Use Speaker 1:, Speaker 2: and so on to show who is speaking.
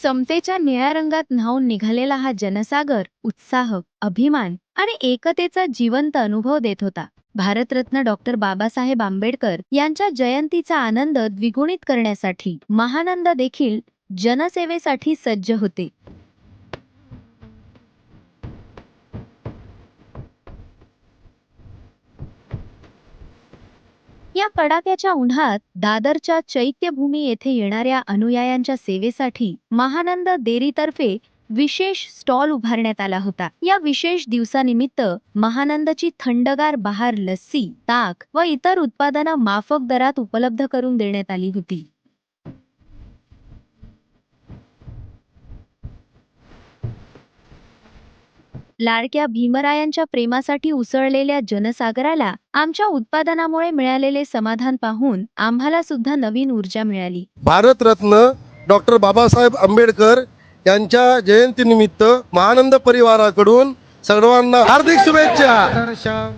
Speaker 1: समतेच्या निळ्या रंगात न्हाऊन निघालेला हा जनसागर उत्साह, अभिमान आणि एकतेचा जिवंत अनुभव देत होता. भारतरत्न डॉक्टर बाबासाहेब आंबेडकर यांच्या जयंतीचा आनंद द्विगुणित करण्यासाठी महानंद देखील जनसेवेसाठी सज्ज होते. या कडाक्याच्या उन्हात दादरच्या चैत्यभूमी येथे येणाऱ्या अनुयायांच्या सेवेसाठी महानंद डेअरीतर्फे विशेष स्टॉल उभारण्यात आला होता. या विशेष दिवसानिमित्त महानंदची थंडगार बहार लस्सी, ताक व इतर उत्पादना माफक दरात उपलब्ध करून देण्यात आली होती. लाडक्या भीमरायांच्या प्रेमासाठी उसळलेल्या जनसागराला आमच्या उत्पादनामुळे मिळालेले समाधान पाहून आम्हाला सुद्धा नवीन ऊर्जा मिळाली.
Speaker 2: भारतरत्न डॉक्टर बाबासाहेब आंबेडकर यांच्या जयंतीनिमित्त महानंद परिवाराकडून सर्वांना हार्दिक शुभेच्छा.